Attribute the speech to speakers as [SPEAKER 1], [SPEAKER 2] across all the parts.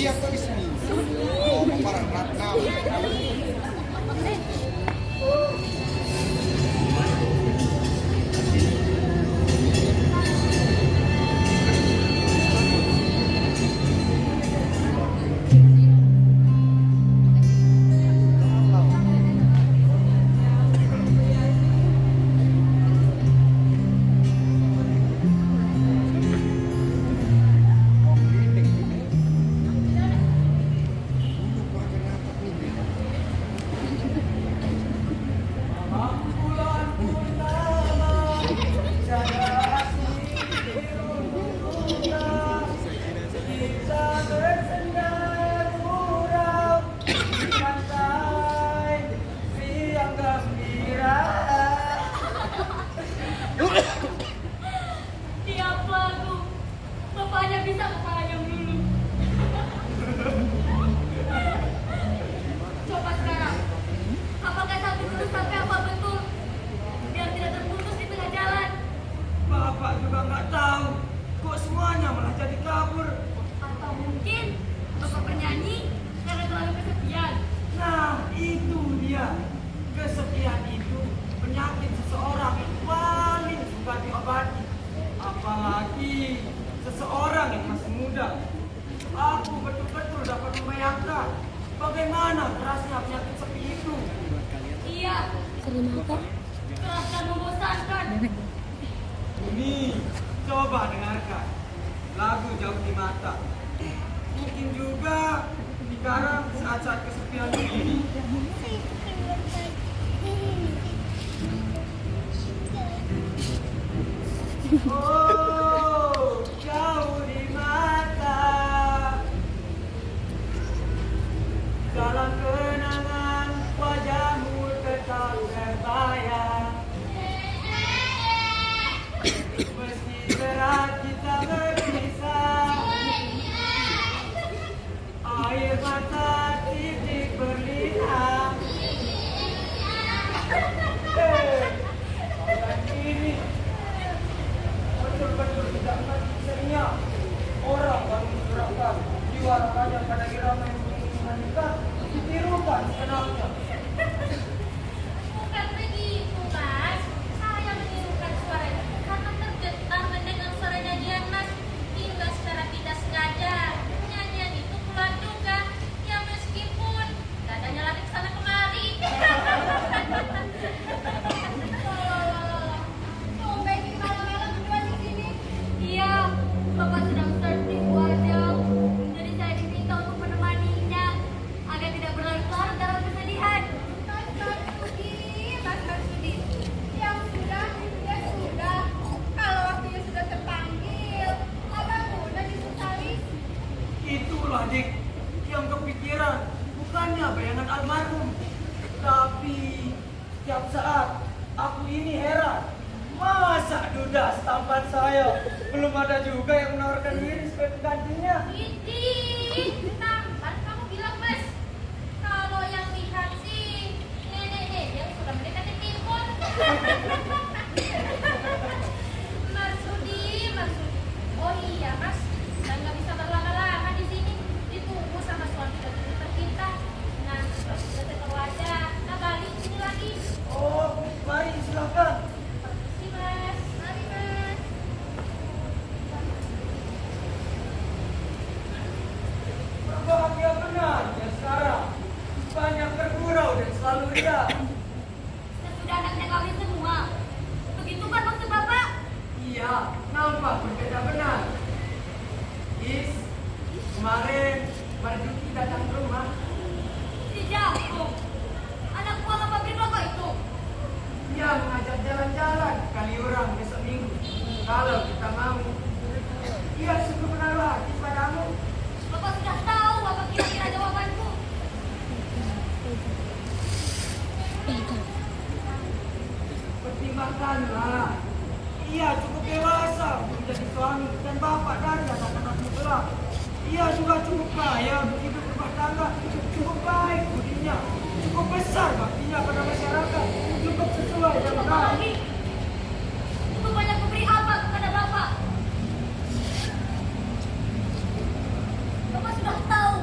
[SPEAKER 1] Iya, Bismi. Oh, parang Ratna.
[SPEAKER 2] Tiap lagu, bapaknya bisa kepalanya dulu. Coba sekarang, apakah satu terus sampai apa betul? Biar tidak terputus di tengah jalan.
[SPEAKER 3] Bapak juga nggak tahu, kok semuanya malah jadi kabur.
[SPEAKER 2] Atau mungkin bapak bernyanyi karena terlalu kesepian.
[SPEAKER 3] Nah, itu dia. Kesepian itu penyakit seseorang yang paling suka diobati. Apalagi seseorang yang masih muda. Aku betul-betul dapat membayangkan bagaimana kerasnya penyakit sepi itu.
[SPEAKER 2] Iya, keras dan membosankan.
[SPEAKER 3] Ini, coba dengarkan. Lagu Jauh di Mata. Mungkin juga sekarang saat-saat kesepian ini. Oh, jauh di mata dalam kenangan wajahmu tetap terbayang. Meski berat kita berpisah, air mata titik berlinang. Dan ini betul-betul tidak serinya. Orang baru menyerahkan jiwa raganya pada irama yang menginginkan ditirukan sekenalnya.
[SPEAKER 2] Bukan begitu, Mas. Saya menirukan suaranya karena tergetar mendengar suara nyanyian Mas. Hingga secara tidak sengaja nyanyian itu keluar juga. Ya meskipun dadanya lari ke sana kemari. Tumben di malam-malam berdua di sini. Iya, Bapak sedang searching wajah. Jadi saya diminta untuk menemaninya agar tidak berlarut-larut dalam kesedihan. Mas Marsudi, yang sudah, ya sudah. Kalau waktunya sudah terpanggil, abang udah disesali.
[SPEAKER 3] Itulah dik yang kepikiran, bukannya bayangan almarhum. Tapi tiap saat aku ini heran, masa duda setampan saya belum ada juga yang menawarkan diri sebagai penggantinya.
[SPEAKER 2] Idih, tampan kamu bilang, Mas. Kalau yang lihat sih, nenek yang sudah mendekati timun. Marsudi. Oh iya, Mas. Dan nggak bisa berlama-lama di sini. Ditunggu sama suami dan istri kita. Nanti kalau sudah terwajah, nah balik sini lagi.
[SPEAKER 3] Oh, mari silakan.
[SPEAKER 2] Permisi, Mas. Mari, Mas.
[SPEAKER 3] Berbahagia benar ya sekarang. Banyak bergurau dan selalu ria.
[SPEAKER 2] Sesudah anaknya kawin semua. Begitu kan maksud Bapak?
[SPEAKER 3] Iya, nampak berbeda benar. Is, kemarin Marjuki datang ke rumah.
[SPEAKER 2] Si Jago, anak buah ke pabrik rokok itu.
[SPEAKER 3] Dia mengajak jalan-jalan kali orang besok minggu. Kalau kita mau, dia sungguh menaruh hati padamu.
[SPEAKER 2] Bapak sudah tahu apa kira-kira jawabanku.
[SPEAKER 3] Pertimbangkanlah. Ia cukup dewasa untuk menjadi suami dan bapak dari anak-anakmu kelak. Ia juga cukup kaya untuk hidup rumah tangga, cukup baik budinya, cukup besar baktinya pada masyarakat, cukup sesuai dengan
[SPEAKER 2] Apalagi, untuk banyak memberi apa kepada Bapak? Bapak sudah tahu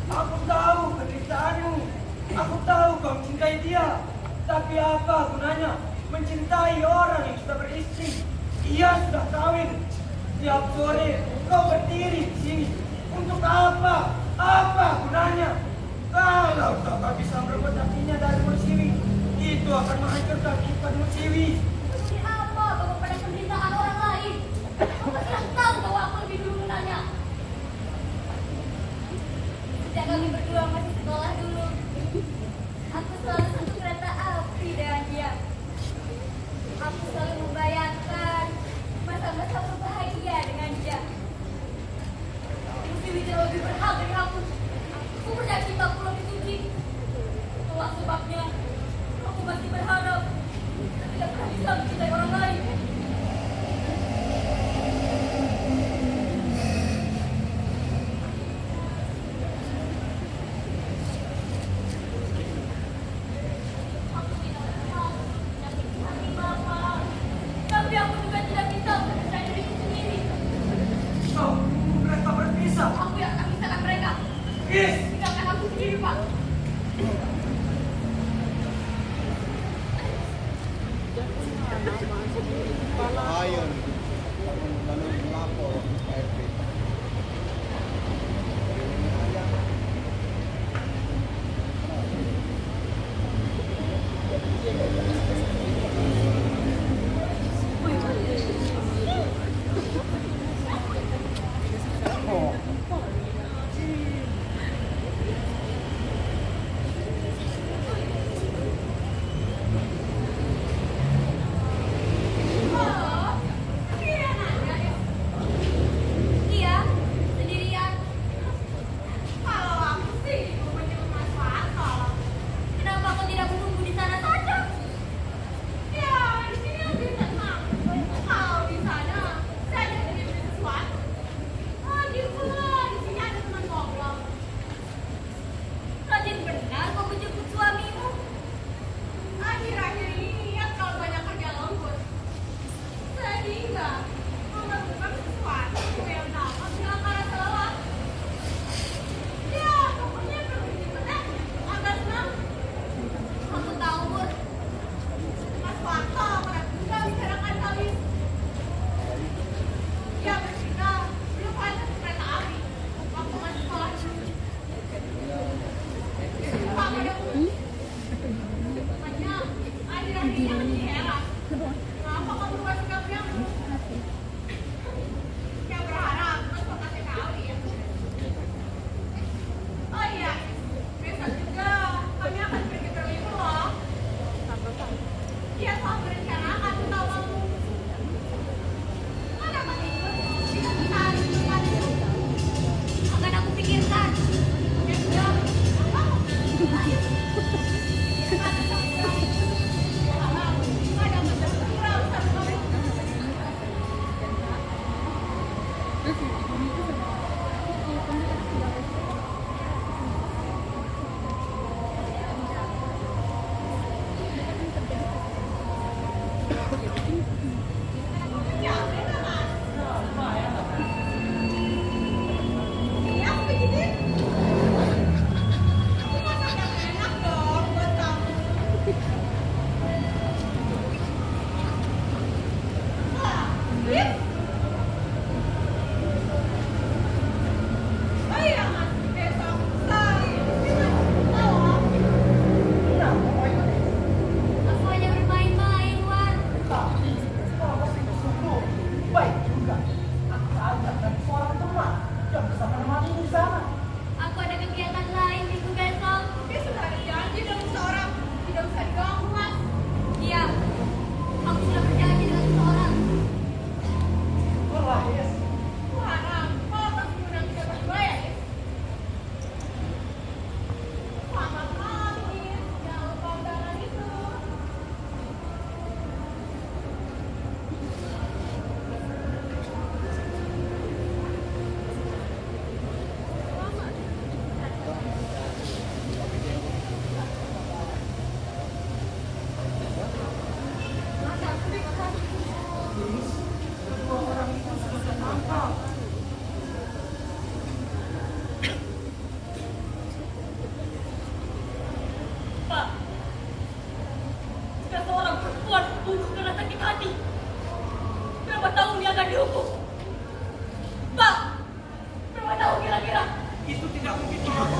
[SPEAKER 3] Aku tahu penderitaanmu. Aku tahu kau mencintai dia. Tapi apa gunanya mencintai orang yang sudah beristri? Ia sudah kawin. Tiap sore kau berdiri di sini. Untuk apa? Apa gunanya? Kalau kau bisa merebut hatinya dari Musiwi, itu akan menghancurkan kehidupan Musiwi.
[SPEAKER 2] Seperti apa bapak pada penderitaan orang lain? Bapak sudah tahu bahwa aku lebih dulu mengenalnya. Sejak kami berdua masih sekolah dulu, aku selalu satu kereta api dengan dia. Aku selalu membayangkan masa-masa berbahagia dengan dia. Musiwi jauh lebih berhak dari aku. Aku percaya cintaku lebih suci. Itulah sebabnya aku masih berharap dan tidak pernah bisa mencintai orang lain. Aku tidak tahu menyakiti hati Bapak, tapi aku juga tidak bisa mempercayai diriku sendiri.
[SPEAKER 3] Kau, mereka berpisah.
[SPEAKER 2] Aku yang akan memisahkan mereka.
[SPEAKER 3] Yes.
[SPEAKER 2] Tinggalkan aku sendiri, Pak.
[SPEAKER 1] Bahaya nih. Lalu melapor Pak RT.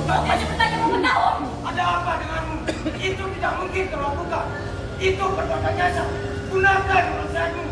[SPEAKER 2] Kau masih bertanya mau tahu?
[SPEAKER 3] Ada apa denganmu? Itu tidak mungkin kau lakukan. Itu perbuatan nyasar. Gunakan kemanusiaanmu.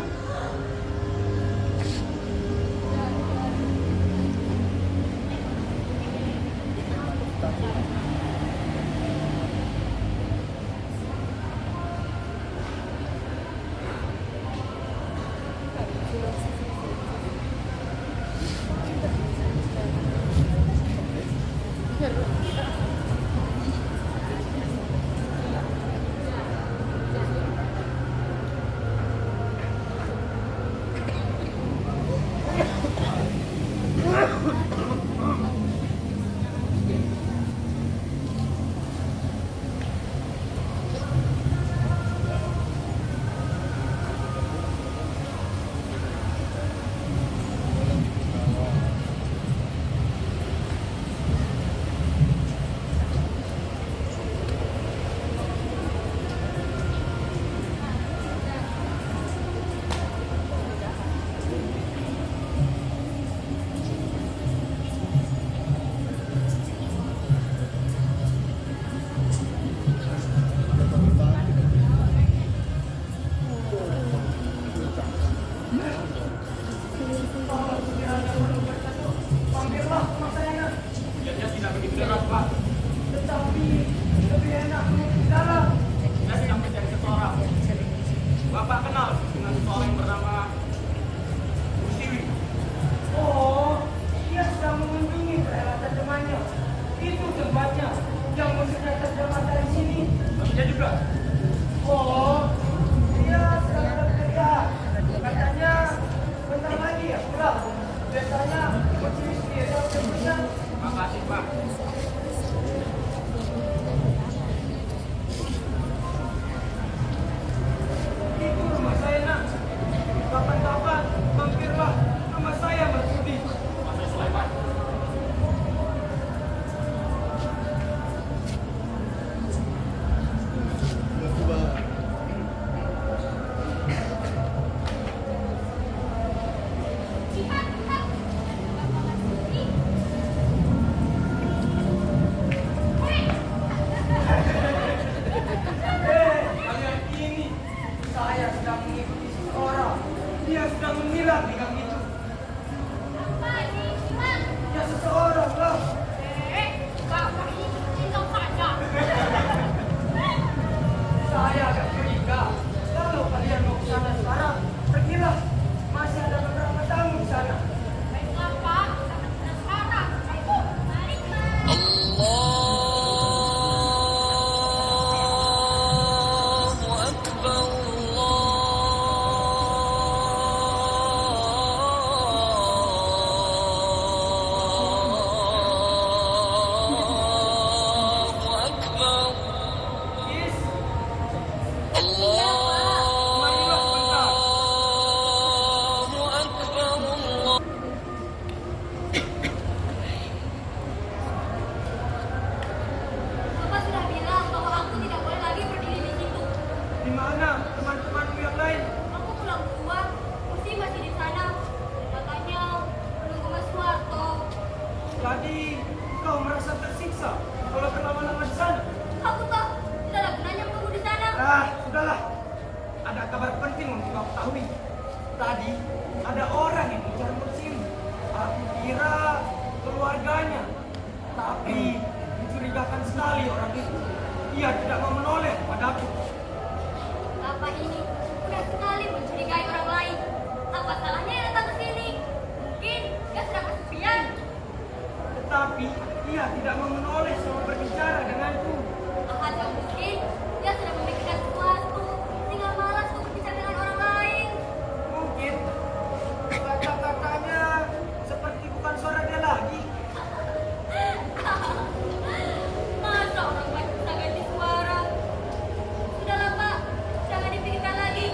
[SPEAKER 3] Mampirlah rumah saya.
[SPEAKER 4] Dia tidak begitu deras, Pak.
[SPEAKER 3] Tetapi lebih enak di dalam.
[SPEAKER 4] Saya sedang mencari seseorang. Bapak kenal dengan seseorang yang bernama Bu Siwi.
[SPEAKER 3] Oh, dia sedang mengunjungi perhelatan temannya. Itu tempatnya yang musuhnya terjemah dari sini.
[SPEAKER 4] Tapi dia juga.
[SPEAKER 3] Oh, dia sedang bekerja. Katanya bentar lagi ya pulang. Biasanya mencuri sendiri yang sebelumnya.
[SPEAKER 4] Makasih, Pak.
[SPEAKER 3] Itu rumah saya nak. Kapan-kapan mampirlah rumah saya Mas Budi.
[SPEAKER 4] Masa Sulaiman.
[SPEAKER 1] Coba.
[SPEAKER 3] Kalian ini saya sedang mengikuti seseorang. Dia sedang menghilang di gang itu.
[SPEAKER 2] Apa ini, Mas?
[SPEAKER 3] Ya seseorang lah.
[SPEAKER 2] Bapak ini tinggal saja.
[SPEAKER 3] Saya agak curiga. Kalau kalian mau ke sana sekarang, pergilah. Masih ada beberapa tamu di sana.
[SPEAKER 2] Baiklah, Pak. Kita sekarang. Ayo, mari, Mas.
[SPEAKER 3] Is,
[SPEAKER 2] Iya, Pak.
[SPEAKER 3] marilah sebentar.
[SPEAKER 2] Bapak sudah bilang bahwa aku tidak boleh lagi berdiri di situ.
[SPEAKER 3] Di mana teman-temanmu yang lain?
[SPEAKER 2] Aku pulang keluar, Usi masih di sana. Katanya menunggu Mas Suwarto.
[SPEAKER 3] Jadi kau merasa tersiksa kalau berlama-lama di sana?
[SPEAKER 2] Aku tak tidak ada gunanya menunggu di sana.
[SPEAKER 3] Ah, sudahlah. Ada kabar penting untuk kau ketahui. Tadi ada orang yang bicara sini. Aku kira keluarganya. Tapi mencurigakan sekali orang itu. Ia tidak mau menoleh padaku.
[SPEAKER 2] Bapak ini mudah sekali mencurigai orang lain. Apa salahnya yang datang ke sini? Mungkin dia sedang kesepian.
[SPEAKER 3] Tetapi ia tidak mau menoleh sama berbicara denganku.
[SPEAKER 2] Atau mungkin dia sedang memikirkan sesuatu sehingga malas untuk berbicara dengan orang lain.
[SPEAKER 3] Mungkin kata-katanya seperti bukan suara dia lagi.
[SPEAKER 2] Masa orang baik bisa ganti suara? Sudahlah, Pak, jangan dipikirkan lagi.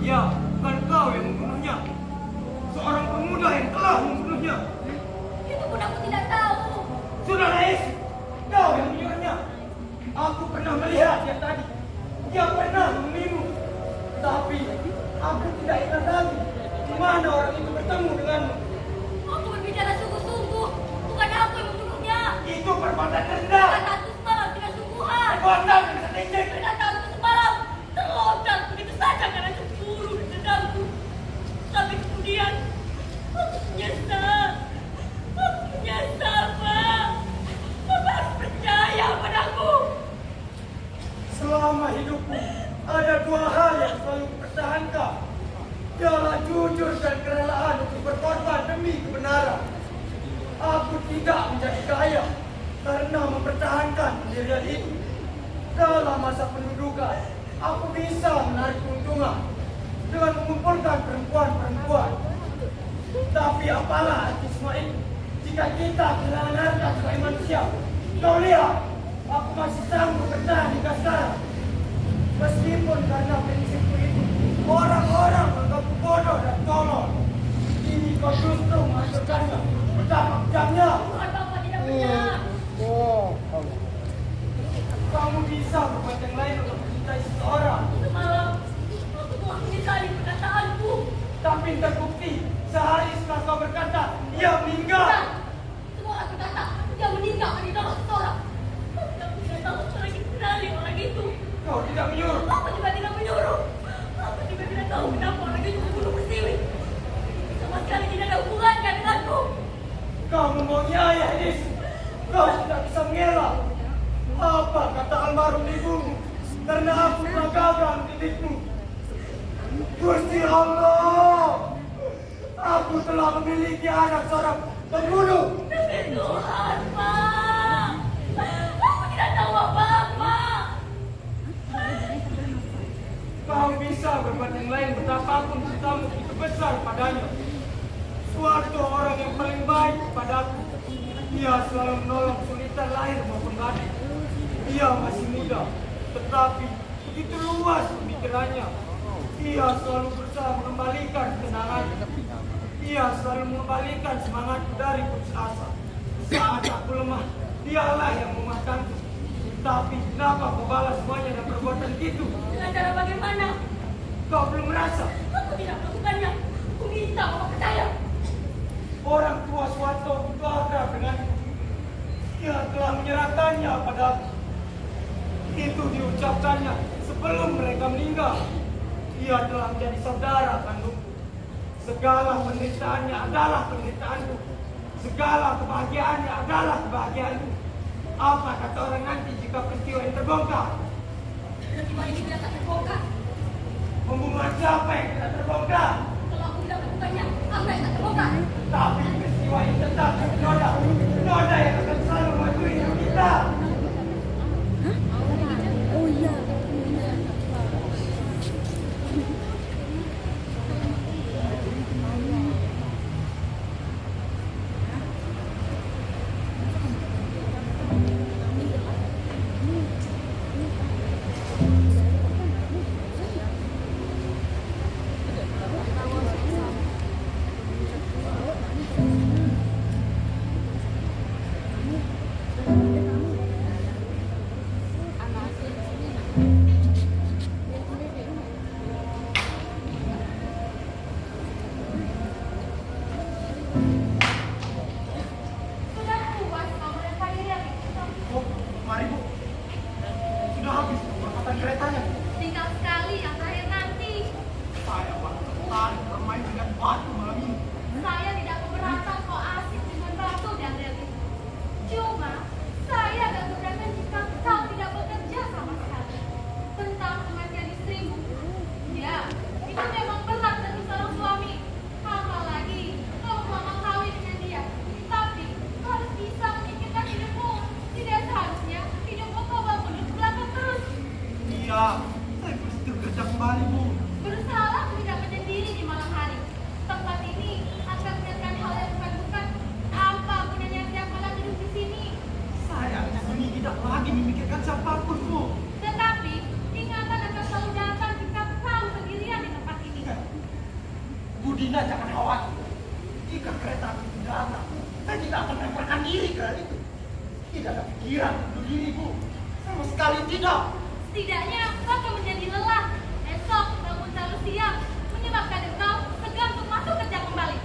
[SPEAKER 3] Ya, bukan kau yang membunuhnya. Seorang pemuda yang telah membunuhnya.
[SPEAKER 2] Itu pun aku tidak tahu.
[SPEAKER 3] Sudah Nais, kau yang menyuruhnya. Aku pernah melihat dia tadi. Dia pernah memenuhimu. Tapi aku tidak ingat lagi di mana orang itu bertemu denganmu.
[SPEAKER 2] Aku berbicara sungguh-sungguh. Bukan aku yang membunuhnya.
[SPEAKER 3] Itu perbuatan rendah.
[SPEAKER 2] Kataku semalam tidak sungguhan.
[SPEAKER 3] Perbuatan yang setinggi.
[SPEAKER 2] Kataku semalam terlontar begitu saja karena cemburu dan dendamku. Tapi kemudian aku menyesal. Aku menyesal, Pak. Bapak harus percaya padaku.
[SPEAKER 3] Selama hidupku ada dua hal yang selalu kupertahankan. Ialah jujur dan kerelaan untuk berkorban demi kebenaran. Aku tidak menjadi kaya karena mempertahankan pendirian itu. Dalam masa pendudukan, aku bisa menarik keuntungan dengan mengumpulkan perempuan-perempuan. Tapi apalah arti semua itu jika kita kehilangan harta sebagai manusia? Kau lihat, aku masih sanggup bertahan hingga sekarang. Meskipun karena prinsipku itu, orang-orang menganggapku bodoh dan tolol. Ini kau justru menghancurkannya. Betapa kejamnya.
[SPEAKER 2] Bukan Bapak tidak benar.
[SPEAKER 3] Kamu bisa berbuat yang lain untuk mencintai seseorang.
[SPEAKER 2] Semalam aku telah menyesali perkataanku.
[SPEAKER 3] Tapi terbukti sehari setelah kau berkata, ia meninggal.
[SPEAKER 2] Bukan. Semua orang berkata dia meninggal di dalam seseorang. Aku tidak tahu lagi kenali orang itu.
[SPEAKER 3] Kau tidak menyuruh.
[SPEAKER 2] Aku juga tidak menyuruh. Aku juga tidak tahu kenapa orang itu membunuh Persiwi. Sama sekali tidak ada hubungannya denganku.
[SPEAKER 3] Kau membohongi ayah, Edis. Kau tidak bisa mengelak. Apa kata almarhum ibumu? Karena aku telah gagal mendidikmu. Gusti Allah, aku telah memiliki anak seorang pembunuh.
[SPEAKER 2] Demi Tuhan, Pak. Aku tidak tahu apa-apa.
[SPEAKER 3] Kau bisa berbuat yang lain betapapun cintamu itu besar padanya. Suatu orang yang paling baik kepadaku. Dia selalu menolong kesulitan lahir maupun batin. Dia masih muda, tetapi begitu luas pemikirannya. Dia selalu berusaha mengembalikan ketenangan. Dia selalu mengembalikan semangatku dari putus asa. Saat aku lemah, dialah yang menguatkanku. Tapi kenapa kau balas semuanya dan perbuatan itu?
[SPEAKER 2] Dengan cara bagaimana?
[SPEAKER 3] Kau belum merasa?
[SPEAKER 2] Aku tidak melakukannya. Aku minta Bapak percaya.
[SPEAKER 3] Orang tua Suwarto itu akrab denganku. Dia telah menyerahkannya padaku. Itu diucapkannya sebelum mereka meninggal. Dia telah menjadi saudara kandungku. Segala penderitaannya adalah penderitaanku. Segala kebahagiaannya adalah kebahagiaanku. Apa kata orang nanti jika peristiwa ini terbongkar?
[SPEAKER 2] Peristiwa ini tidak akan terbongkar.
[SPEAKER 3] Pembunuhan siapa yang tidak terbongkar?
[SPEAKER 2] Kalau aku tidak melakukannya, apa yang akan terbongkar?
[SPEAKER 3] Tapi peristiwa ini tetap noda. Noda yang akan selalu mematuhi hidup kita.
[SPEAKER 5] Oh iya.
[SPEAKER 3] Dina jangan khawatir. Jika kereta api itu datang, saya tidak akan melemparkan diri ke hal itu. Tidak ada pikiran untuk diriku. Sama sekali tidak.
[SPEAKER 2] Setidaknya kau akan menjadi lelah. Esok bangun terlalu siang menyebabkan engkau segan untuk masuk kerja kembali.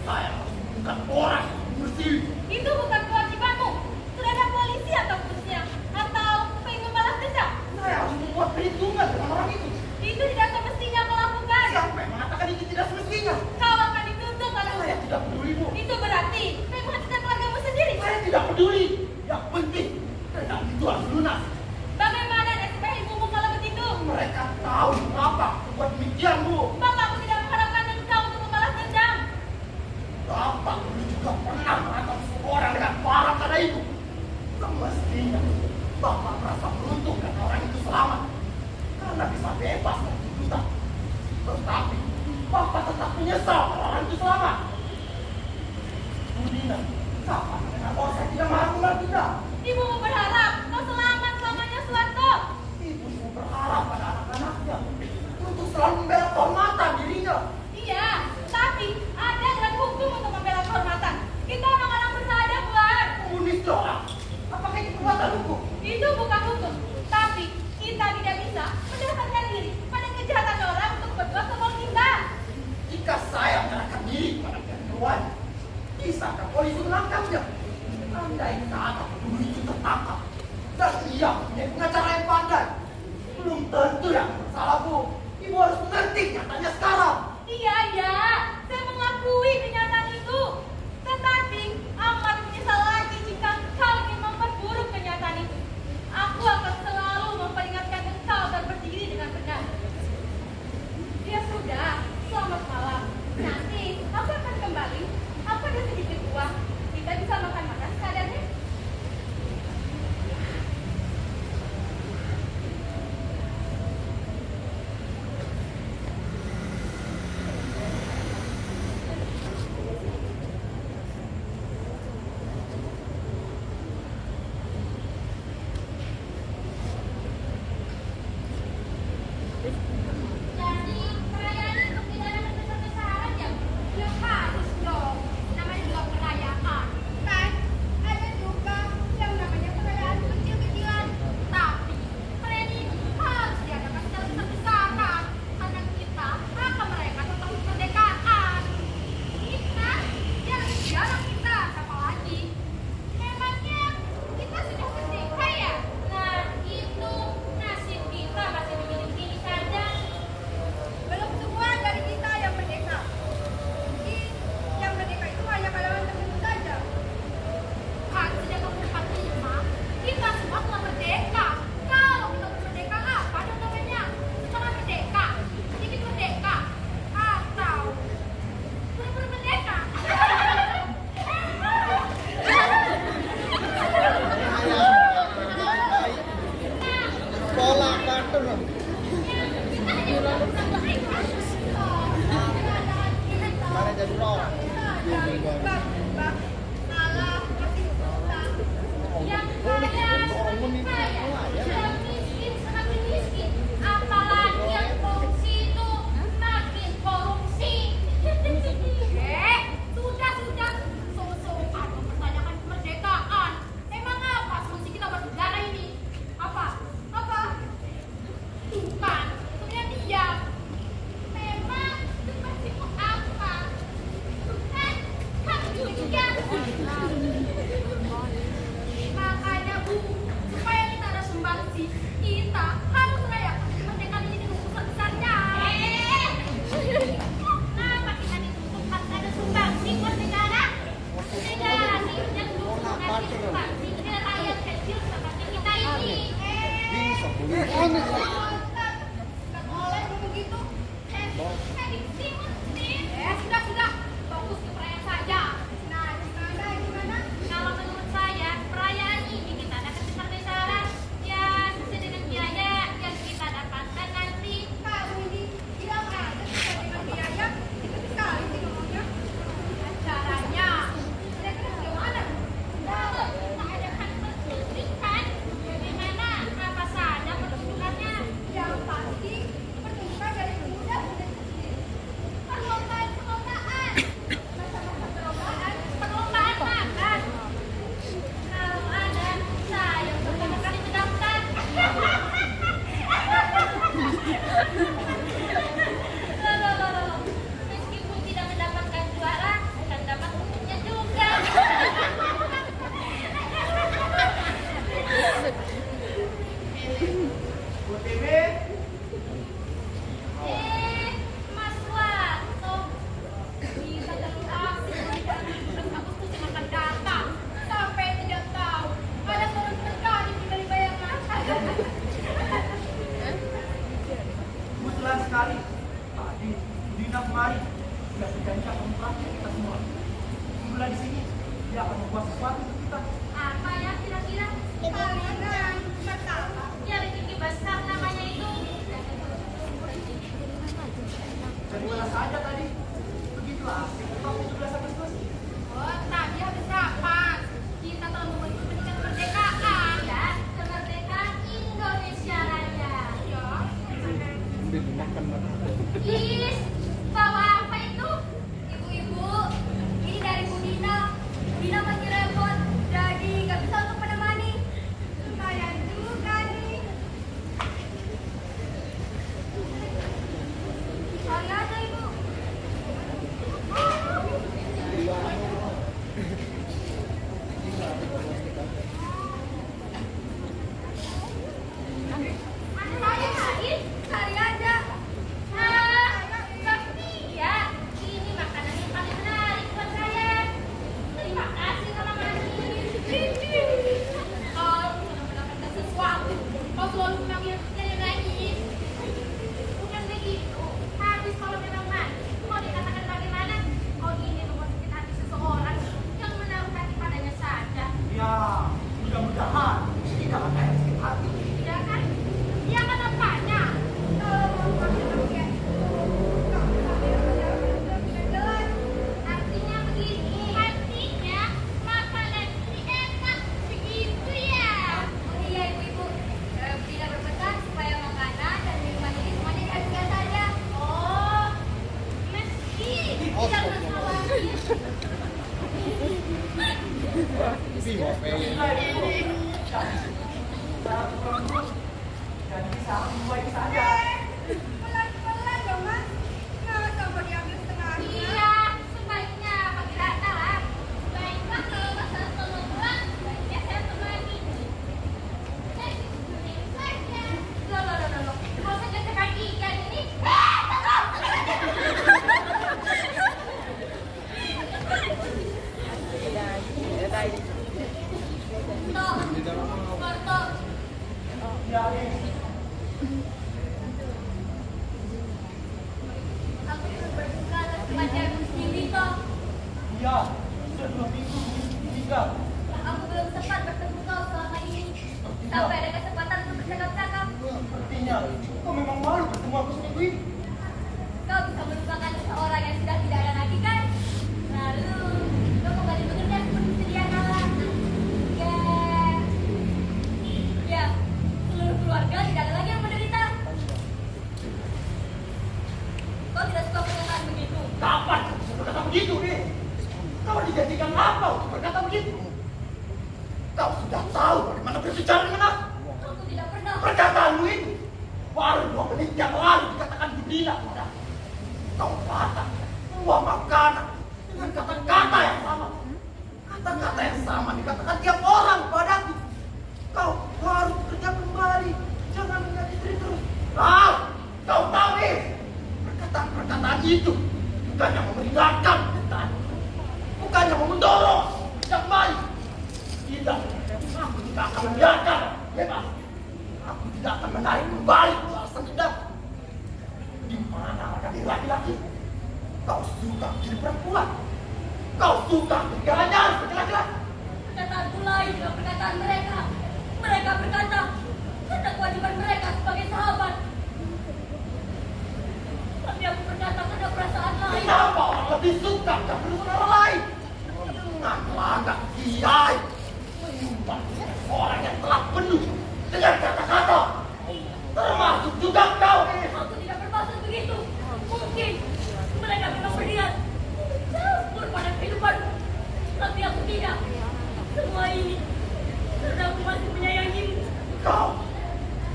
[SPEAKER 3] Saya bukan orang yang bersih.
[SPEAKER 2] Itu bukan kewajibanmu. Sudah ada polisi atau busnya? Atau ingin membalas dendam?
[SPEAKER 3] Saya harus membuat perhitungan dengan orang itu.
[SPEAKER 2] Itu tidak semestinya kau lakukan.
[SPEAKER 3] Siapa yang mengatakan itu tidak semestinya?
[SPEAKER 2] Kau akan dituntut oleh
[SPEAKER 3] Saya tidak peduli, Bu.
[SPEAKER 2] Itu berarti kau menghancurkan keluargamu sendiri.
[SPEAKER 3] Saya tidak peduli. Yang penting, kereta itu harus lunas.
[SPEAKER 2] Bagaimana nasib ibumu kalau begitu?
[SPEAKER 3] Mereka tahu apa buat demikian, Bu.
[SPEAKER 2] Bapakku tidak mengharapkan engkau untuk membalas dendam.
[SPEAKER 3] Bapak dulu juga pernah menangkap seorang dengan parah pada itu. Semestinya Bapak merasa beruntung karena orang itu selamat, karena bisa bebas dari tuntutan. Tetapi Bapak tetap menyesal kalau orang itu selamat. Bu Dina, siapa mendengar bahwa saya tidak melakukan tidak?
[SPEAKER 2] Ibumu berharap kau selamat selamanya, Suwarto.
[SPEAKER 3] Ibu semua berharap pada anak-anaknya untuk selalu membela kehormatan dirinya.
[SPEAKER 2] Iya, tapi ada aturan hukum untuk membela kehormatan. Kita orang-orang bersalah, Buat.
[SPEAKER 3] Bunuh seorang. Apakah itu perbuatan hukum?
[SPEAKER 2] Itu bukan hukum, tapi kita tidak bisa mendasarkan diri pada kejahatan orang untuk berbuat kebal kita.
[SPEAKER 3] Jika saya menyerahkan diri pada pihak berwajib, bisakah polisi menangkapnya? Andai kata peduli itu tertangkap dan ia punya pengacara yang pandai, belum tentu yang bersalah, Bu. Ibu harus mengerti nyatanya sekarang.
[SPEAKER 2] Iya, saya mengakui kenyataan itu. Tetapi amat menyesal lagi jika kau ingin memperburuk kenyataan itu. Aku akan selalu memperingatkan engkau agar berdiri dengan benar. Ya sudah, selamat malam. Nanti aku akan kembali. Aku ada sedikit uang. Kita bisa makan-makan sekadarnya. Jadi perayaan itu tidak ada besar-besaran ya? Ya harus dong. Namanya juga perayaan. Kan ada juga yang namanya perayaan kecil-kecilan. Tapi perayaan ini harus diadakan secara besar-besaran karena kita akan merayakan tentang kemerdekaan. Kita jarang kita apa lagi? Memangnya kita sudah merdeka ya? Nah itu nasib kita masih begini-begini saja. Belum semua dari kita yang merdeka. Mungkin yang merdeka itu hanya kalangan tertentu saja. Kan sejak tahun 45 kita semua telah merdeka. Kalau kita merdeka apa dong namanya? Setelah merdeka, sedikit merdeka, atau pura-pura merdeka.
[SPEAKER 1] Sekolah kartun. Mana jadi roh?
[SPEAKER 2] Yang kaya sudah miskin semakin miskin, apalagi yang korupsi itu makin korupsi. Sudah, so-soan mempertanyakan kemerdekaan. Emang apa fungsi kita bernegara ini? Apa? Bukan, sebenarnya diam. Memang seperti apa? Kan, kamu juga. Makanya Bu, supaya kita ada sumbangsi, kita harus merayakan kemerdekaan ini dengan besar-besarnya. Kenapa kita dituntut harus ada sumbangsi buat negara? Negara ini yang dulu ngasih sumbangsi ke rakyat kecil seperti kita ini.
[SPEAKER 1] Bisa boleh.
[SPEAKER 2] Nggak boleh begitu. Prediksi mesti. Sudah. Fokus ke perayaan saja. Nah, gimana? Kalau menurut saya, perayaan ini kita dapat besar-besaran. Ya, sesuai dengan biaya yang kita dapatkan nanti. Kalau ini bilang aja sesuai dengan biaya, itu sekali sih ngomongnya. Caranya, kira-kira bagaimana? Kalau kita adakan pertunjukan, bagaimana? Apa saja pertunjukannya? Yang pasti pertunjukan dari muda sampai kecil.
[SPEAKER 4] Dina kemari, dia berjanji akan memperhatikan kita semua. Tunggulah di sini, dia akan membuat sesuatu untuk kita.
[SPEAKER 2] Apa ya kira-kira?
[SPEAKER 5] Kawinan pertama.
[SPEAKER 2] Ya rezeki besar namanya itu.
[SPEAKER 4] Dari mana saja tadi? Begitulah, tahun 17 Agustus.
[SPEAKER 2] Oh, tadi habis kapan? Kita telah memiliki pendidikan kemerdekaan. Ya, kemerdekaan Indonesia Raya. Ya. Is, bawa apa itu? Ibu-ibu, ini dari Bu Dina. Dina masih repot, jadi nggak bisa untuk menemani.
[SPEAKER 5] Lumayan juga nih.
[SPEAKER 2] Cari aja ibu. Saya cari, cari aja. Tapi ya, ini makanan yang paling menarik buat saya. Terima kasih Mama Mani. Kau mendapatkan sesuatu, kau selalu memanggil saya nangis. Bukan begitu. Habis kalau memang mati, mau dikatakan bagaimana? Kau ingin memasuki hati seseorang yang menaruh hati padanya saja.
[SPEAKER 4] Ya, mudah-mudahan tidak akan ada sakit hati.
[SPEAKER 2] Tidak kan? Dia kan apanya?
[SPEAKER 5] Kalau mau pakai pakai nggak sambil udah jelas.
[SPEAKER 2] Artinya begini. Artinya makanan ini enak begitu ya. Oh iya ibu-ibu. Tidak berpesan supaya makanan dan minuman ini semuanya dihabiskan saja. Oh, meski tidak masalah.
[SPEAKER 1] Bingung pengen.
[SPEAKER 4] Jadi bisa baik saja.
[SPEAKER 5] Pelan-pelan dong mas. Nggak sampai diambil setengahnya.
[SPEAKER 2] Iya, sebaiknya bagi rata lah. Baiklah kalau masalah tolong pulang, baiknya saya temani. Saja. Loh. Mau saja kaki ikan ini. Marto.
[SPEAKER 4] Ya, ini.
[SPEAKER 2] Aku ikut berduka atas kematian Gusti Wito.
[SPEAKER 4] Iya, sudah 2 minggu meninggal.
[SPEAKER 2] Aku belum sempat bertemu kau selama ini. Sampai ada kesempatan untuk bercakap-cakap.
[SPEAKER 4] Sepertinya kau memang malu bertemu aku seminggu ini.
[SPEAKER 2] Kau bisa melupakan seseorang yang sudah tidak ada lagi kan? Lalu, kau kembali bekerja seperti sedia kala. Ya, seluruh keluarga tidak ada lagi yang menderita. Kau tidak suka pernyataan begitu?
[SPEAKER 4] Kapan kau bisa berkata begitu, nih? Kau dijadikan apa untuk berkata begitu? Kau sudah tahu bagaimana berbicara dengan aku.
[SPEAKER 2] Aku tidak pernah.
[SPEAKER 4] Perkataanmu itu baru 2 menit yang lalu dikatakan Budina kepada aku. Kau patah semua makanan dengan kata-kata yang sama. Kata-kata yang sama dikatakan tiap orang padaku. Kau harus bekerja kembali, jangan menyakiti terus. Kau tahu nih, perkataan-perkataan itu bukannya memeringatkan penderitaan, bukannya mendorong bekerja kembali. Tidak, aku tidak akan membiarkan bebas. Aku tidak akan menarik kembali balasan dendam. Di mana ada diri laki-laki? Kau suka menjadi perempuan. Kau suka menjalan-jalan sebagai laki-laki.
[SPEAKER 2] Perkataanku lain dengan perkataan mereka. Mereka berkata, karena kewajiban mereka sebagai sahabat. Tapi aku berkata karena perasaan lain.
[SPEAKER 4] Kenapa orang lebih suka berurusan orang lain? Dengan lagak kiai menyumbang orang yang telah penuh dengan kata-kata. Termasuk juga kau.
[SPEAKER 2] Aku tidak bermaksud begitu. Mungkin mereka memang berniat campur pada kehidupan. Tapi aku tidak. Semua ini karena aku masih menyayangimu.
[SPEAKER 4] Kau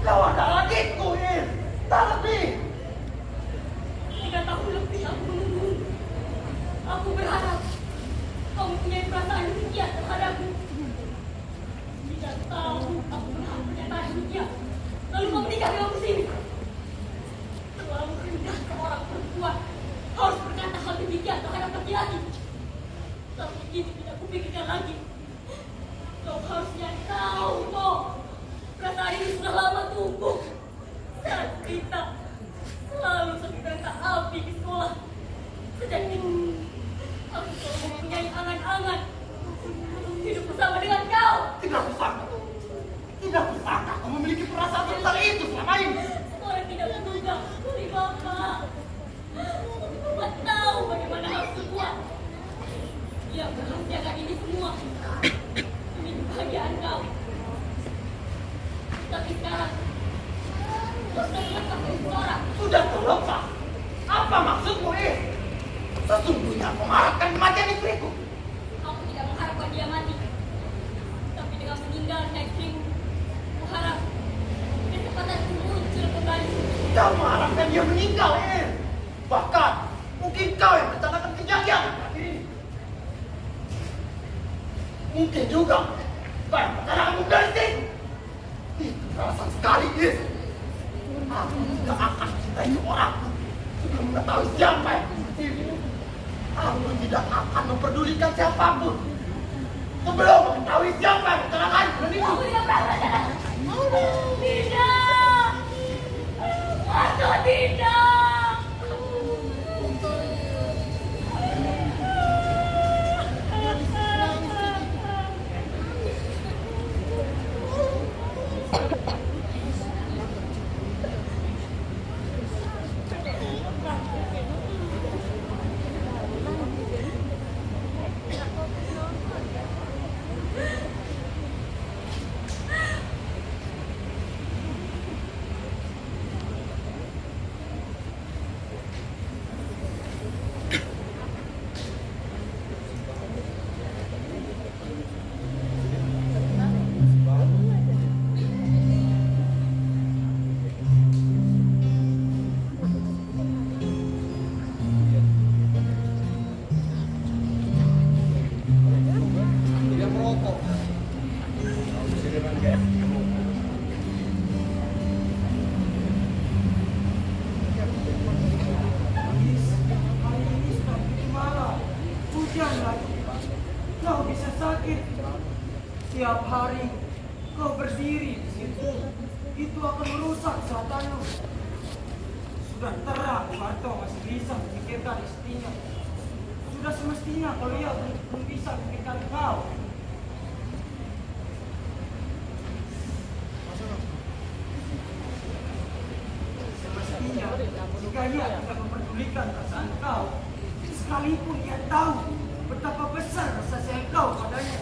[SPEAKER 4] ada adikku, Ir. Tak lebih.
[SPEAKER 2] 3 tahun lebih aku menunggu. Aku berharap kau mempunyai perasaan demikian terhadapku. Tidak tahu aku berharap pernyataan demikian. Sejak itu, aku selalu mempunyai angan-angan untuk hidup bersama dengan kau.
[SPEAKER 4] Tidak kusangka. Tidak kusangka kau memiliki perasaan sebesar itu selama ini.
[SPEAKER 2] Seorang tidak menduga dari Bapak. Bapak tahu bagaimana harus berbuat. Ia merahasiakan ini semua demi kebahagiaan kau. Tapi sekarang, kau sudah terlepas dari seorang.
[SPEAKER 4] Sudah terlepas. Apa maksudmu, Sesungguhnya aku mengharapkan kematian istriku.
[SPEAKER 2] Aku tidak mengharapkan dia mati. Tapi dengan meninggalnya istrimu, kuharap kesempatan muncul kembali.
[SPEAKER 4] Kau mengharapkan dia meninggal, Bahkan, mungkin kau yang merencanakan kejadian terakhir ini. Mungkin juga kau yang merencanakan membunuh istriku. Itu perasaan sekali, Aku tidak akan mencintai seorang sebelum mengetahui siapa yang mencintaimu. Aku tidak akan memperdulikan siapapun sebelum mengetahui siapa yang merencanakan penipu.
[SPEAKER 2] Aku tidak pernah merencanakan. Tidak. Aduh, tidak.
[SPEAKER 1] Dia merokok.
[SPEAKER 3] Hari ini sudah begitu malam. Hujan lagi. Kau bisa sakit. Tiap hari kau berdiri di situ. Itu akan merusak kesehatanmu. Sudah terang, Barto masih bisa memikirkan istrinya. Sudah semestinya kalau ia belum bisa memikirkan kau. Semestinya, jika ia tidak memperdulikan perasaan kau, sekalipun ia tahu betapa besar rasa sayang kau padanya,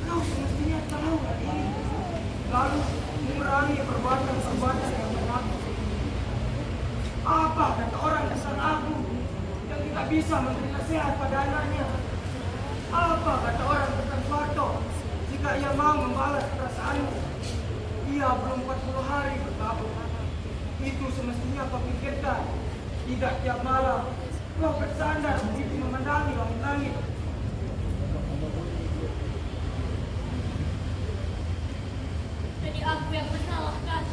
[SPEAKER 3] kau semestinya tahu hal ini, lalu mengurangi perbuatan-perbuatan yang mengaku. Apa kata orang tentang aku yang tidak bisa memberi nasihat pada anaknya? Apa kata orang tentang Barto jika ia mau membalas perasaanmu? Ia belum 40 hari berkabung. Itu semestinya kau pikirkan. Tidak tiap malam kau bersandar begitu memandangi langit-langit.
[SPEAKER 2] Jadi aku yang bersalah kan?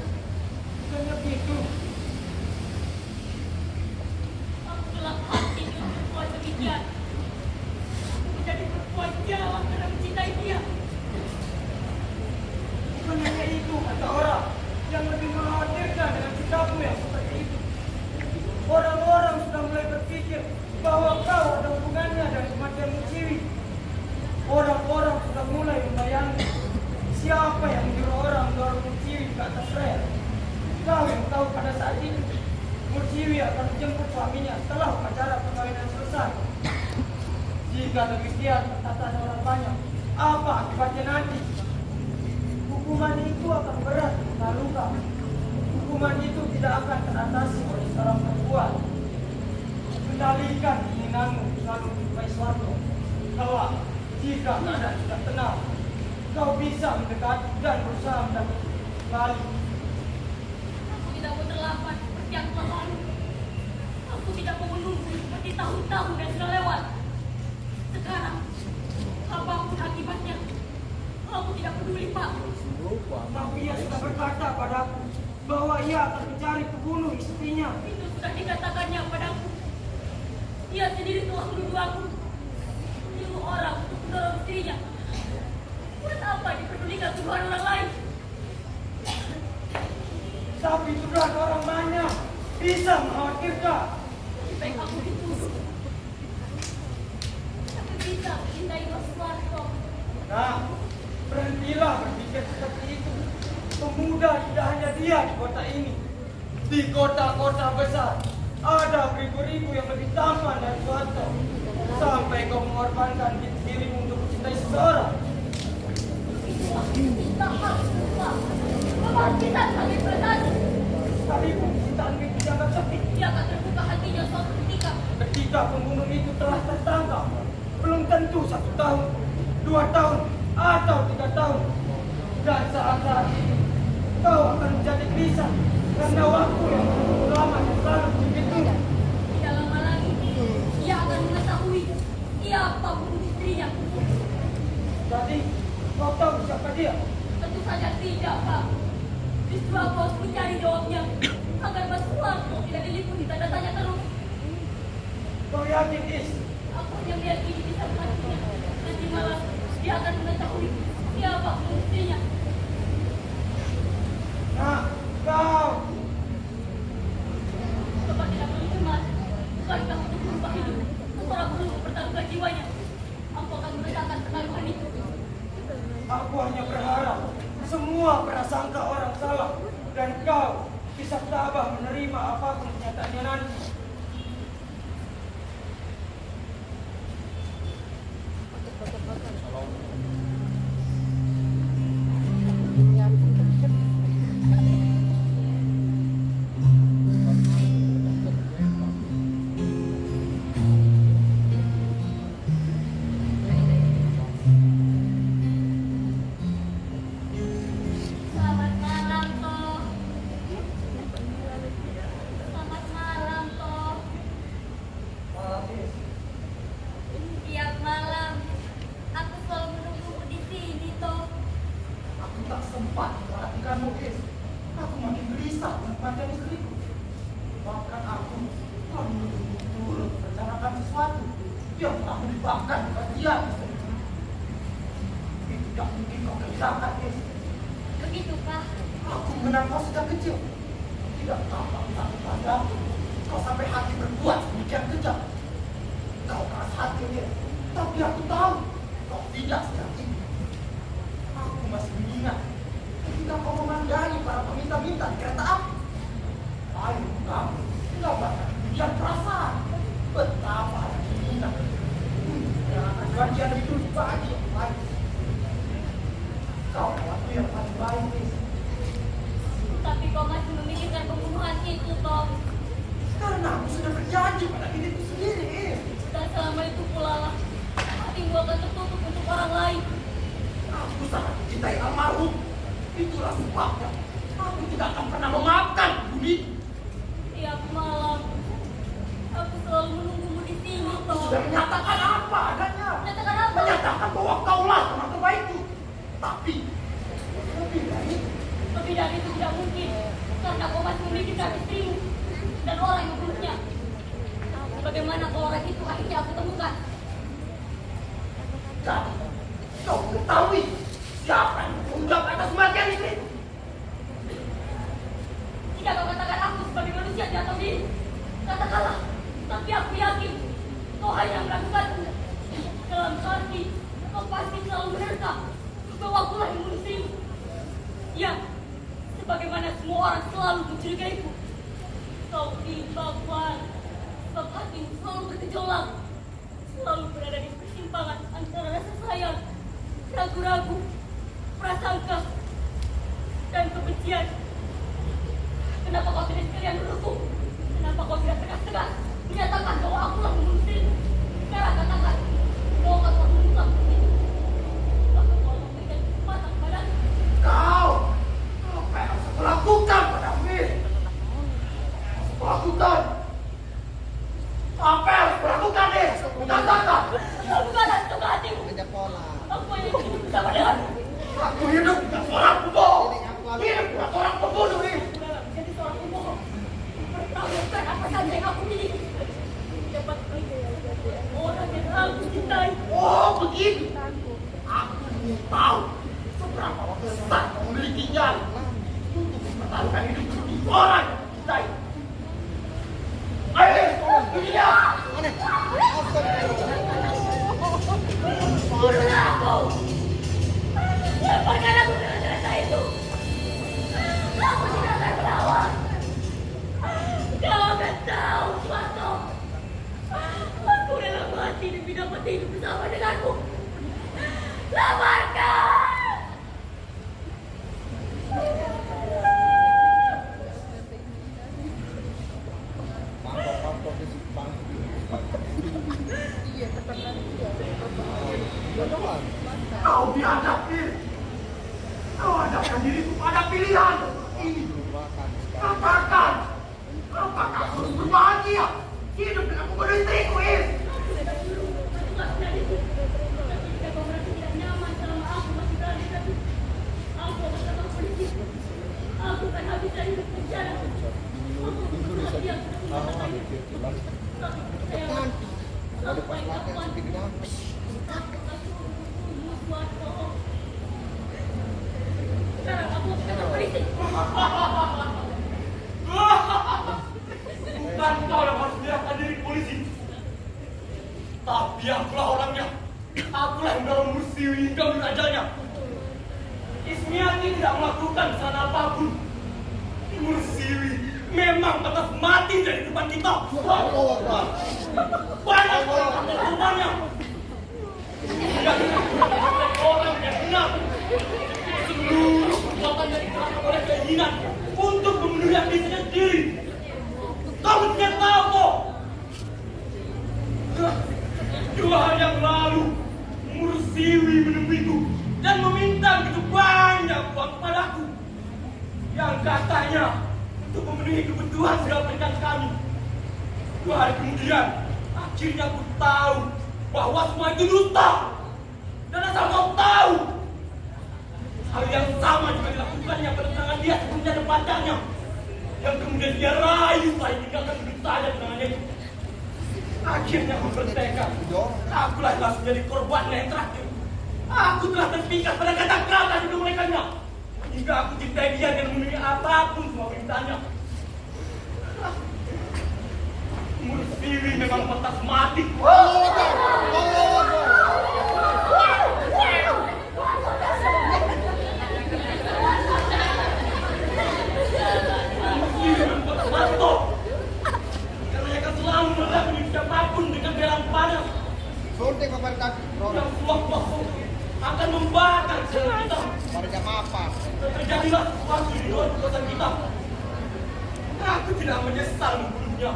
[SPEAKER 3] Bukannya begitu.
[SPEAKER 2] Aku gelap hati dengan perempuan demikian. Aku menjadi perempuan jahat karena mencintai dia.
[SPEAKER 3] Bukan hanya itu kata orang yang lebih mengkhawatirkan dengan sikapmu yang seperti itu. Orang-orang sudah mulai berpikir bahwa kau ada hubungannya dengan kematian Muciwi. Orang-orang sudah mulai membayangkan siapa yang menyuruh orang mendorong Muciwi ke atas rel. Kau yang tahu pada saat itu Muciwi akan menjemput suaminya setelah upacara perkawinan selesai. Jika demikian perkataan orang banyak, apa akibatnya nanti? Hukuman itu akan berat dan luka. Hukuman itu tidak akan teratasi oleh seorang perempuan. Kendalikan keinginanmu lalu menyukai suatu. Kelak, jika keadaan sudah tenang, kau bisa mendekati dan berusaha mendapatkan kembali.
[SPEAKER 2] Aku tidak mau terlambat seperti yang telah lalu. Aku tidak mau menunggu seperti tahun-tahun yang sudah lewat. Sekarang, apapun akibatnya, aku tidak peduli, Pak.
[SPEAKER 3] Tapi ia sudah berkata padaku bahwa ia akan mencari pembunuh istrinya.
[SPEAKER 2] Itu sudah dikatakannya padaku. Dia sendiri telah menuduh aku. Menyuruh orang untuk mendorong istrinya. Buat apa diperdulikan tuduhan orang lain?
[SPEAKER 3] Tapi tuduhan orang banyak bisa mengkhawatirkan.
[SPEAKER 2] Lebih baik aku dituduh
[SPEAKER 3] Di kota-kota besar ada beribu-ribu yang lebih tampan dari Suwanto. Sampai kau mengorbankan dirimu untuk mencintai seseorang.
[SPEAKER 2] Itulah cinta halus. Memang kita saling bersatu.
[SPEAKER 3] Sekalipun cintaan itu dianggap sepi.
[SPEAKER 2] Dia akan terbuka hatinya suatu ketika.
[SPEAKER 3] Ketika pembunuh itu telah tertangkap, belum tentu 1 tahun, 2 tahun, atau 3 tahun. Dan saat itu, kau akan menjadi gelisah karena waktu yang cukup lama yang selalu begitu.
[SPEAKER 2] Tidak lama lagi, dia akan mengetahui siapa pembunuh istrinya.
[SPEAKER 3] Jadi, kau tahu siapa dia?
[SPEAKER 2] Tentu saja tidak, Pak. Justru aku harus mencari jawabnya agar Mas Suwanto tidak diliputi tanda tanya terus.
[SPEAKER 3] Kau yakin, Is?
[SPEAKER 2] Aku hanya meyakini bisa mengatakannya. Nanti malam dia akan mengetahui siapa pembunuh istrinya.
[SPEAKER 3] Nah, kau.
[SPEAKER 2] Bapak tidak perlu cemas. Bukankah untuk berubah hidup, seseorang perlu mempertaruhkan jiwanya. Aku akan meletakkan pertaruhan itu.
[SPEAKER 3] Aku hanya berharap semua prasangka orang salah dan kau bisa tabah menerima apapun kenyataannya nanti.
[SPEAKER 2] Selamat malam, Toh. Selamat malam, Toh. Tiap malam, aku selalu menunggumu di sini, Toh.
[SPEAKER 4] Aku tak sempat memperhatikanmu, Is. Aku makin gelisah dengan kematian istriku. Bahkan aku telah menunggu turut merencanakan sesuatu yang telah menyebabkan kematian istriku. Itu tidak mungkin kau kerjakan, Is.
[SPEAKER 2] Begitukah?
[SPEAKER 4] Aku mengenal kau sejak kecil. Tidak tampak takut padaku. Kau sampai hati berbuat demikian kejam. Kau keras hati, Is. Tapi aku tahu kau tidak sejak itu. Aku masih mengingat ketika kau memandangi para peminta-minta di kereta api. Ayo kamu menggambarkan ujian perasaan. Betapa dingin yang akan bagian lebih dulu bagi yang lain. Kau waktu yang paling baik, Is.
[SPEAKER 2] Tapi kau masih memikirkan pembunuhan itu, Toh.
[SPEAKER 4] Karena aku sudah berjanji pada diriku sendiri, Is.
[SPEAKER 2] Dan selama itu pula lah, hatimu akan tertutup untuk orang lain.
[SPEAKER 4] Aku sangat mencintai almarhum. Itulah sebabnya aku tidak akan pernah memaafkan Budi.
[SPEAKER 2] Tiap malam, aku selalu menunggumu di sini, Toh.
[SPEAKER 4] Sudah menyatakan apa adanya.
[SPEAKER 2] Menyatakan apa?
[SPEAKER 4] Menyatakan bahwa kaulah teman terbaikku. Tapi lebih dari itu,
[SPEAKER 2] Lebih dari itu tidak mungkin, karena kau masih memikirkan istrimu dan orang yang membunuhnya. Bagaimana kalau orang itu akhirnya aku temukan?
[SPEAKER 4] jadi kau mengetahui siapa yang bertanggung atas kematian istriku.
[SPEAKER 2] Tidak kau katakan aku sebagai manusia di atas diri. Katakanlah, tapi aku yakin kau hanya melakukannya. Dalam arti, kau pasti selalu menerka bahwa akulah yang membunuh istrimu. Ya, sebagaimana semua orang selalu mencurigaiku. Kau tidak kuat, sebab hatimu selalu bergejolak. Selalu berada di persimpangan antara rasa sayang, ragu-ragu, prasangka, dan kebencian. Kenapa kau tidak sekalian mendukung? Kenapa kau tidak tegas-tegas menyatakan bahwa akulah membunuh istrimu? Sekarang katakan bahwa kau telah membunuh istrimu. Bahkan kau memberikan kesempatan kepadaku.
[SPEAKER 4] Kau apa yang harus aku lakukan padamu, Is? Harus aku lakukan. Apa yang harus aku lakukan, Is? Katakan.
[SPEAKER 2] Kau bukanlah suka hatimu. Aku hanya ingin bersama denganmu.
[SPEAKER 4] Aku hidup dengan seorang pembohong. Hidup dengan seorang pembunuh, Is.
[SPEAKER 2] Dalam menjadi seorang pembohong, pertaruhkan apa saja yang aku miliki. Dapat orang yang aku cintai.
[SPEAKER 4] Oh, begitu. Aku ingin tahu seberapa besar kau memiliki nyali untuk mempertaruhkan hidup seperti orang yang cintai. Ayo, Is, ini dia.
[SPEAKER 2] Bunuh aku! Lepaskan aku mati demi dapat hidup bersama denganmu. Lepaskan!
[SPEAKER 4] Kau biadab diri. Kau hadapkan diriku pada pilihan ini. Katakan, apakah kau harus berbahagia hidup dengan membunuh istriku, Is?
[SPEAKER 2] Aku kan habis dari penjara. Sekarang aku akan polisi.
[SPEAKER 3] Bukan kau yang harus menyerahkan diri ke polisi. Tapi akulah orangnya. Akulah yang dalam musiwi hingga menajanya. Ismiati tidak melakukan kesalahan apapun. Mursiwi memang pantas mati dari depan kita. Banyak orang hukumannya. Tidak orang yang benar. Seluruh perbuatan yang dilakukan oleh keinginan untuk memenuhi ambisi sendiri. Kamu tidak tahu kok. 2 hari yang lalu Mursiwi menemuiku dan meminta begitu banyak uang kepadaku yang katanya untuk memenuhi kebutuhan segala pernikahan kami. 2 hari kemudian akhirnya aku tahu bahwa semua itu dusta. Dan asal kau tahu, hal yang sama juga dilakukannya pada tangan dia sebelumnya dan pacarnya, yang kemudian dia rayu saya tinggalkan begitu saja tangannya itu. Akhirnya aku bertekad, akulah yang harus menjadi korbannya yang terakhir. Aku telah terpikat pada kata-kata di mereka hingga aku cintai dia dan memenuhi apapun semua perintahnya. Mursiwi memang pantas mati. Mursiwi memang pantas mati toh. Karena dia akan selalu melakukan siapapun dengan belang panas.
[SPEAKER 1] Suntik apa tadi?
[SPEAKER 3] Yang suah-suah akan membakar jalan kita.
[SPEAKER 1] Pada jam apa?
[SPEAKER 3] Terjadilah sesuatu di luar kekuatan kita. Aku tidak menyesal membunuhnya.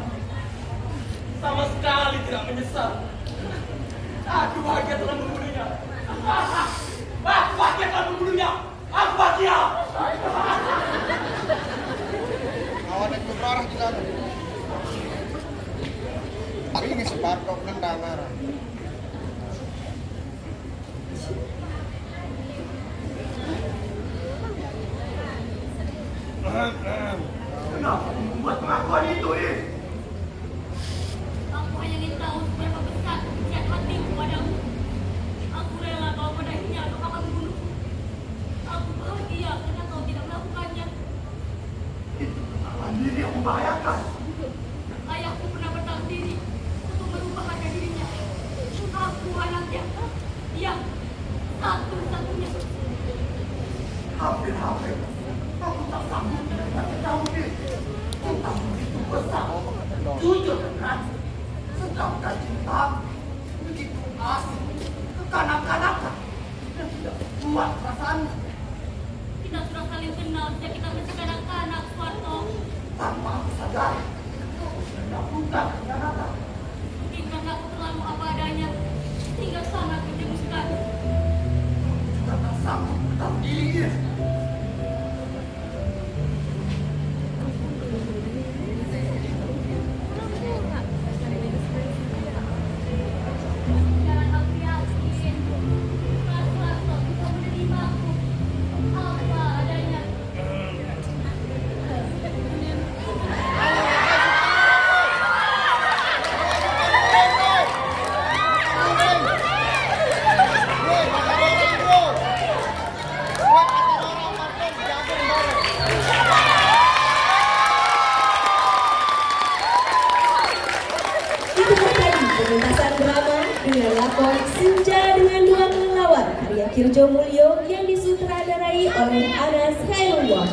[SPEAKER 3] Sama sekali tidak menyesal. Aku bahagia telah membunuhnya. Aku bahagia telah membunuhnya. Aku bahagia.
[SPEAKER 1] Awak itu orang kita. Tapi ini sebar kok nendang arah.
[SPEAKER 4] Kenapa membuat pengakuan itu, Is?
[SPEAKER 2] Aku hanya ingin tahu seberapa besar kebencian hatimu padamu. Aku rela kau padanya atau kau akan membunuhku. Aku bahagia karena kau tidak melakukannya.
[SPEAKER 4] Itu kesalahan diri yang membahayakan.
[SPEAKER 2] Ayahku pernah bertahan diri untuk merubah harga dirinya. Aku anaknya yang satu-satunya.
[SPEAKER 4] Hampir-hampir aku tak sanggup mendengar kamu, Is. Cintamu begitu besar, jujur dan keras. Sedangkan cintamu begitu asik, kekanak-kanakan, dan tidak kuat perasaanmu.
[SPEAKER 2] Kita sudah saling kenal sejak kita masih kanak-kanak, Suwarto.
[SPEAKER 4] Tanpa aku sadari, kau melakukan pengkhianatan.
[SPEAKER 2] Mungkin karena aku terlalu apa adanya, sehingga sangat menjerumuskan.
[SPEAKER 4] Juga tak sanggup bertahan diri, Is.
[SPEAKER 2] Jangan aku yakin, Mas Suwarto bisa menerimaku apa adanya.
[SPEAKER 6] Itu tadi pementasan drama dengan lakon Senja dengan Dua Kelelawar karya Kirjo Mulyo yang disutradarai oleh Anas Khairullah.